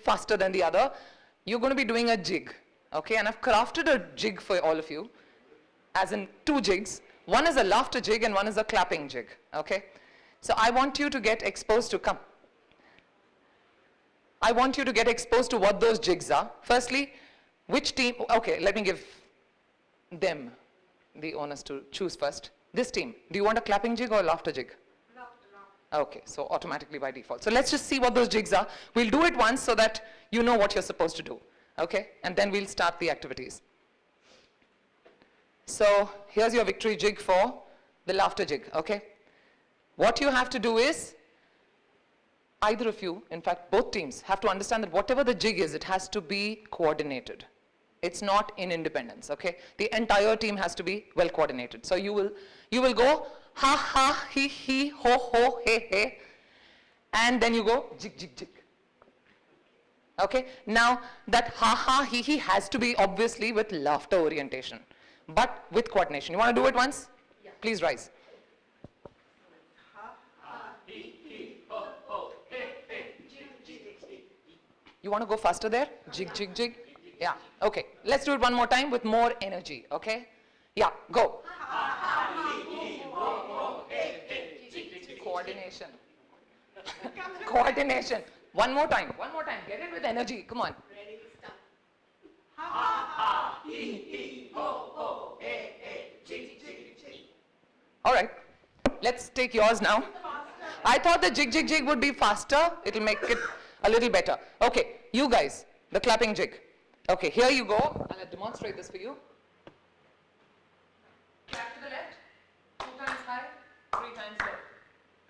faster than the other, you're going to be doing a jig. Okay, and I've crafted a jig for all of you, as in 2 jigs. One is a laughter jig and one is a clapping jig. Okay, so I want you to get exposed to, come. I want you to get exposed to what those jigs are. Firstly, which team, okay, let me give them the onus to choose first. This team, do you want a clapping jig or a laughter jig? Okay, so automatically by default. So let's just see what those jigs are. We'll do it once so that you know what you're supposed to do. Okay, and then we'll start the activities. So here's your victory jig for the laughter jig. Okay, what you have to do is, either of you, in fact both teams, have to understand that whatever the jig is, it has to be coordinated. It's not in independence. Okay, the entire team has to be well coordinated. So you will go ha ha he he ho ho he he, and then you go jig jig jig. Okay, now that ha ha he he has to be obviously with laughter orientation, but with coordination. You want to do it once? Yeah. Please rise. Ha ha he he ho ho he he jig jig jig. You want to go faster there? Jig jig jig. Yeah. Okay. Let's do it one more time with more energy. Okay. Yeah. Go. Coordination. Coordination. One more time. One more time. Get it with energy. Come on. Ready, start. Ha ha he he ho ho hey hey jig jig jig. All right. Let's take yours now. I thought the jig jig jig would be faster. It'll make it a little better. Okay. You guys, the clapping jig. Okay. Here you go. I'll demonstrate this for you. Clap to the left. 2 times high. 3 times low.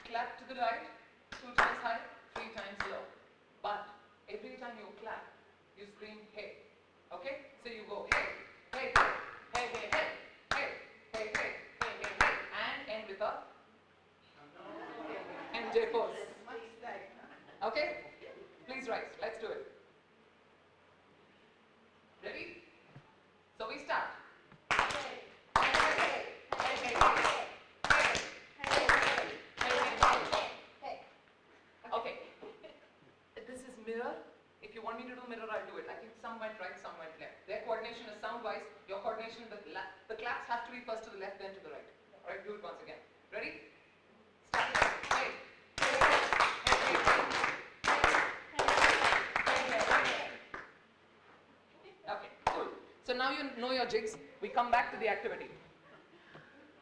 Clap to the right. 2 times high. 3 times low. But every time you clap, you scream hey. Okay? So you go hey, hey, hey, hey, hey, hey, hey, hey, hey, hey, hey, and end with a MJ pose. Okay? Please rise. Let's do it. Ready? So we start. Okay. This is mirror. If you want me to do mirror, I'll do it. I think some went right, some went left. Their coordination is sound-wise. Your coordination, the claps have to be first to the left, then to the right. All right, do it once again. Ready? Start. Hey. Okay, cool. So now you know your jigs. We come back to the activity.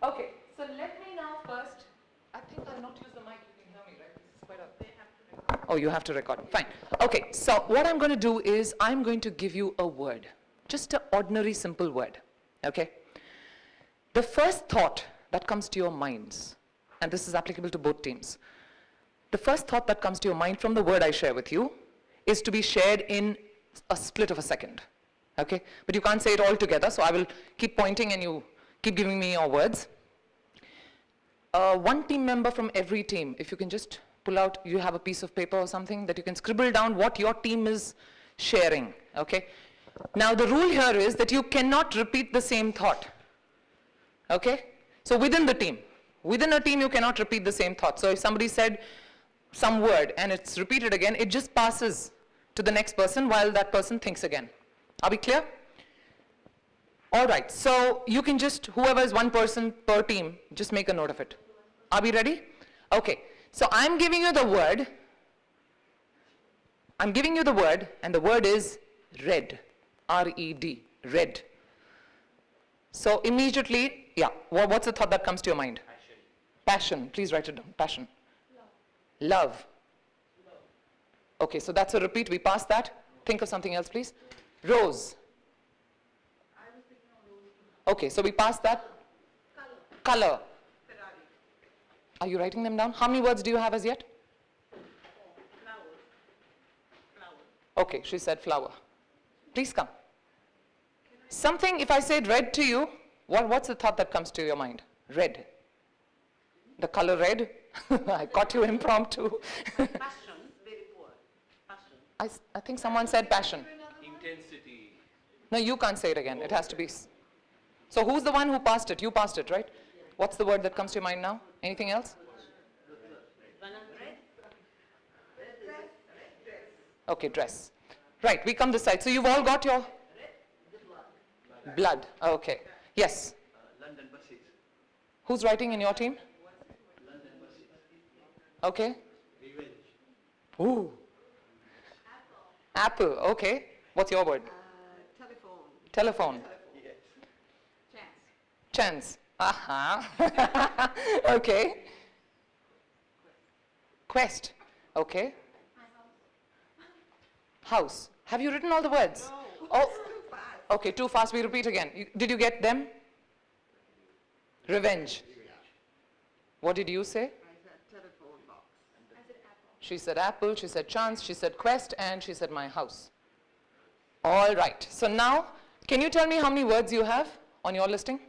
Okay, so let me now first, I think I'll not use the mic, you can hear me, right? This is quite a... They have to record. Oh, you have to record. Fine. Okay, so what I'm going to do is I'm going to give you a word. Just an ordinary, simple word. Okay? The first thought that comes to your minds, and this is applicable to both teams, the first thought that comes to your mind from the word I share with you is to be shared in a split of a second. Okay? But you can't say it all together, so I will keep pointing and you keep giving me your words. One team member from every team, if you can just pull out, you have a piece of paper or something that you can scribble down what your team is sharing. Okay? Now the rule here is that you cannot repeat the same thought. Okay? So within a team you cannot repeat the same thought. So if somebody said some word and it's repeated again, it just passes to the next person while that person thinks again. Are we clear? All right, so you can just, whoever is one person per team, just make a note of it. Are we ready? Okay, so I'm giving you the word. I'm giving you the word, and the word is red. R-E-D, red. So immediately, yeah, what's the thought that comes to your mind? Passion. Passion, please write it down, passion. Love. Okay, so that's a repeat, we passed that. Think of something else, please. Rose. Okay, so we passed that. Color. Ferrari. Are you writing them down? How many words do you have as yet? Flowers. Flower. Okay, she said flower. Please come. Something, if I said red to you, what's the thought that comes to your mind? Red. The color red? I caught you impromptu. Passion, very poor. Passion. I think someone said passion. Intensity. No, you can't say it again. It has to be. So who's the one who passed it? You passed it, right? What's the word that comes to your mind now? Anything else? Okay, dress. Right, we come this side. So you've all got your blood. Okay. Yes. London buses. Who's writing in your team? London buses. Okay. Revenge. Ooh. Apple. Okay. What's your word? Telephone. Telephone. Yes. Chance. Chance. Aha. Okay. Quest. Okay. House. Have you written all the words? No. Oh. Too fast. Okay, too fast. We repeat again. Did you get them? Revenge. What did you say? I said telephone box. She said apple, she said chance, she said quest, and she said my house. All right. So now, can you tell me how many words you have on your listing?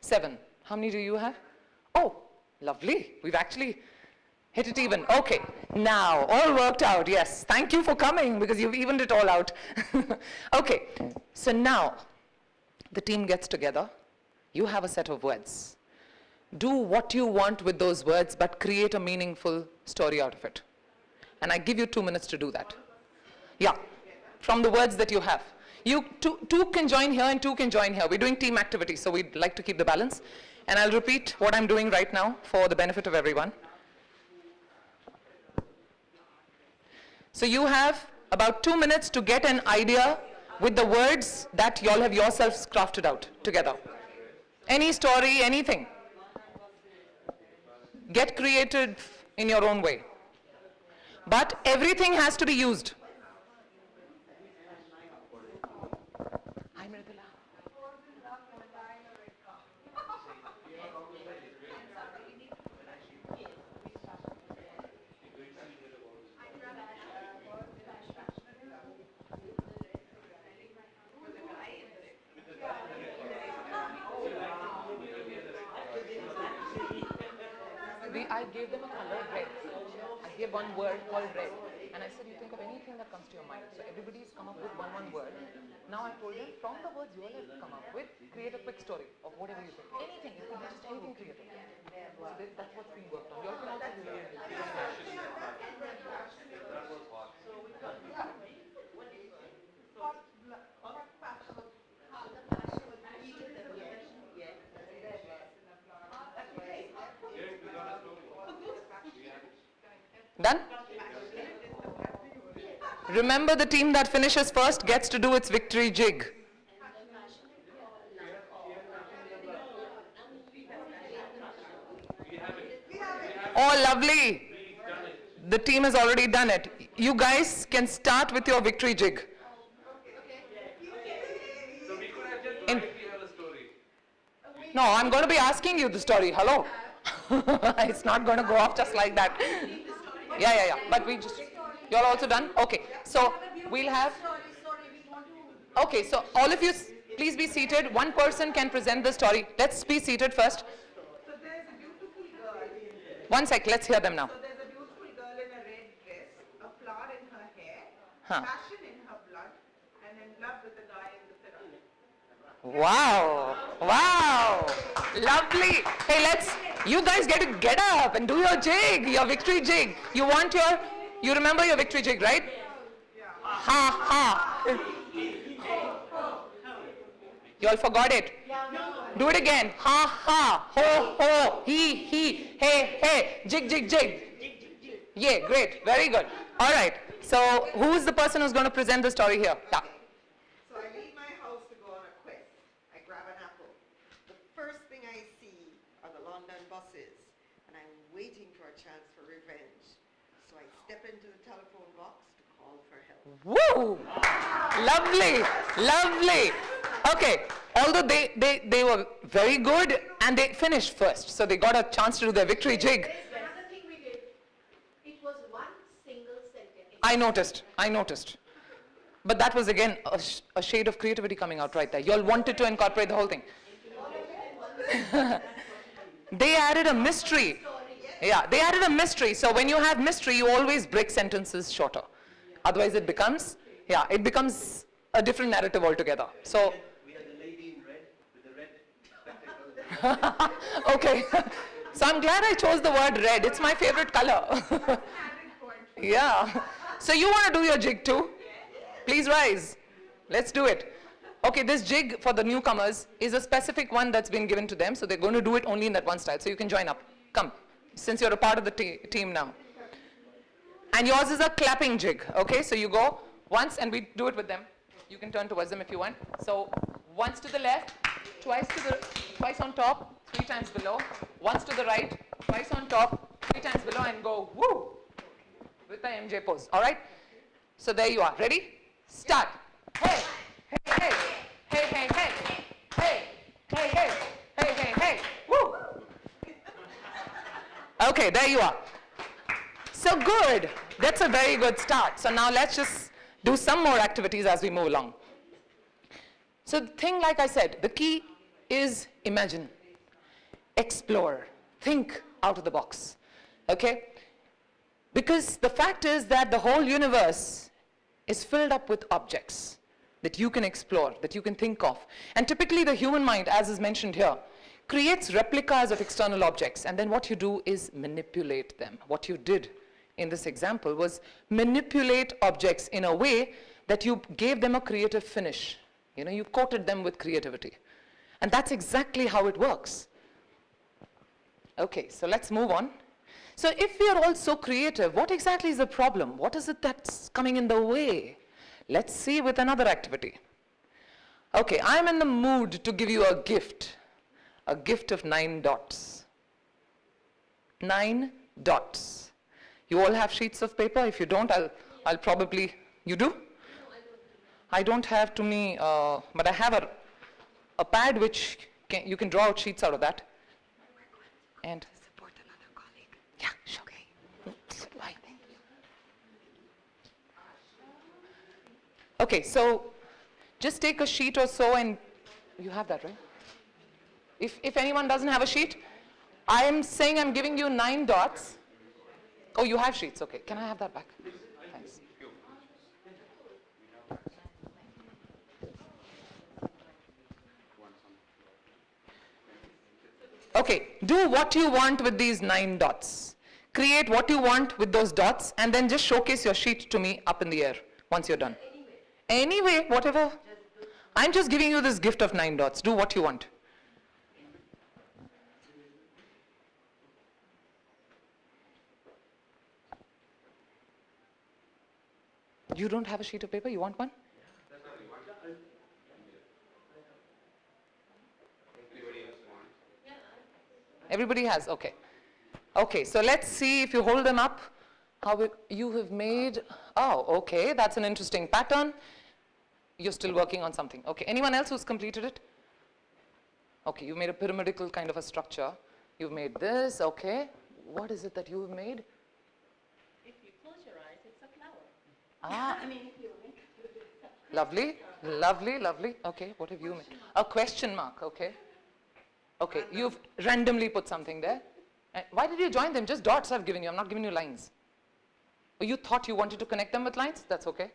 7. How many do you have? Oh, lovely. We've actually hit it even. Okay. Now, all worked out. Yes. Thank you for coming because you've evened it all out. Okay. So now, the team gets together. You have a set of words. Do what you want with those words, but create a meaningful story out of it. And I give you 2 minutes to do that. Yeah, from the words that you have. You two can join here and 2 can join here. We're doing team activity, so we'd like to keep the balance. And I'll repeat what I'm doing right now for the benefit of everyone. So you have about 2 minutes to get an idea with the words that you all have yourselves crafted out together. Any story, anything. Get creative in your own way. But everything has to be used. I gave them a color red. I gave one word called red. And I said, you think of anything that comes to your mind. So everybody's come up with one word. Now I told them, from the words you all have come up with, create a quick story of whatever you think. Anything. It could be just anything creative. So that's what's being worked on. You all can also do that. Done? Remember, the team that finishes first gets to do its victory jig. Oh, lovely. The team has already done it. You guys can start with your victory jig. So we could have just if you have a story. No, I'm going to be asking you the story. Hello. It's not going to go off just like that. Yeah. But we just, you're also done? Okay. So we'll have, okay, so all of you, please be seated. One person can present the story. Let's be seated first. So there's a beautiful girl. One sec, let's hear them now. So there's a beautiful girl in a red dress, a flower in her hair, Huh. passion in her blood, and in love with the guy in the pillar. Wow. Wow. Lovely. Hey, you guys get to get up and do your jig, your victory jig. You remember your victory jig, right? Ha ha. You all forgot it. Do it again. Ha ha. Ho ho. He hey hey. Jig jig jig. Yeah, great. Very good. All right. So who's the person who's going to present the story here? Yeah. So I leave my house to go on a quest. I grab an apple. The first thing I see are the London buses, and I'm waiting for a chance for revenge. So I step into the telephone box to call for help. Woo! Lovely, lovely. Okay, although they were very good and they finished first, so they got a chance to do their victory jig. Another thing we did, it was one single sentence. I noticed. But that was again a shade of creativity coming out right there. You all wanted to incorporate the whole thing. They added a mystery. Yeah, they added a mystery. So when you have mystery, you always break sentences shorter. Otherwise it becomes a different narrative altogether. So, We had the lady in red with the red spectacles. okay. So I'm glad I chose the word red. It's my favorite color. Added point Yeah. So you want to do your jig too? Please rise. Let's do it. Okay, this jig for the newcomers is a specific one that's been given to them, so they're going to do it only in that one style. So you can join up. Come, since you're a part of the team now. And yours is a clapping jig, okay? So you go once, and we do it with them. You can turn towards them if you want. So once to the left, twice on top, 3 times below. Once to the right, twice on top, 3 times below, and go woo with the MJ pose. All right? So there you are. Ready? Start. Hey, hey, hey, hey, hey, hey, hey, hey, hey, hey, hey, hey, woo. Okay, there you are. So good. That's a very good start. So now let's just do some more activities as we move along. So the thing, like I said, the key is imagine, explore, think out of the box, okay? Because the fact is that the whole universe is filled up with objects that you can explore, that you can think of. And typically the human mind, as is mentioned here, creates replicas of external objects, and then what you do is manipulate them. What you did in this example was manipulate objects in a way that you gave them a creative finish. You know, you coated them with creativity. And that's exactly how it works. Okay, so let's move on. So if we are all so creative, what exactly is the problem? What is it that's coming in the way? Let's see with another activity. Okay, I'm in the mood to give you a gift of 9 dots. 9 dots. You all have sheets of paper? If you don't, I'll probably, you do? I don't have to me, but I have a pad which you can draw out sheets out of that. And support another colleague. Yeah, sure. Okay. Okay, so just take a sheet or so, and you have that, right? If anyone doesn't have a sheet, I am saying I'm giving you 9 dots. Oh, you have sheets. Okay. Can I have that back? Thanks. Okay, do what you want with these 9 dots. Create what you want with those dots, and then just showcase your sheet to me up in the air once you're done. Anyway, whatever. I'm just giving you this gift of 9 dots. Do what you want. You don't have a sheet of paper? You want one? Everybody has, okay. Okay, so let's see if you hold them up, how you have made, oh, okay, that's an interesting pattern. You're still working on something. Okay, anyone else who's completed it? Okay, you made a pyramidal kind of a structure. You've made this, okay. What is it that you have made? If you close your eyes, it's a flower. Ah, I mean, if you make lovely, lovely, lovely. Okay, what have you made? A question mark, okay. Okay, you've randomly put something there. Why did you join them? Just dots I've given you. I'm not giving you lines. Oh, you thought you wanted to connect them with lines? That's okay.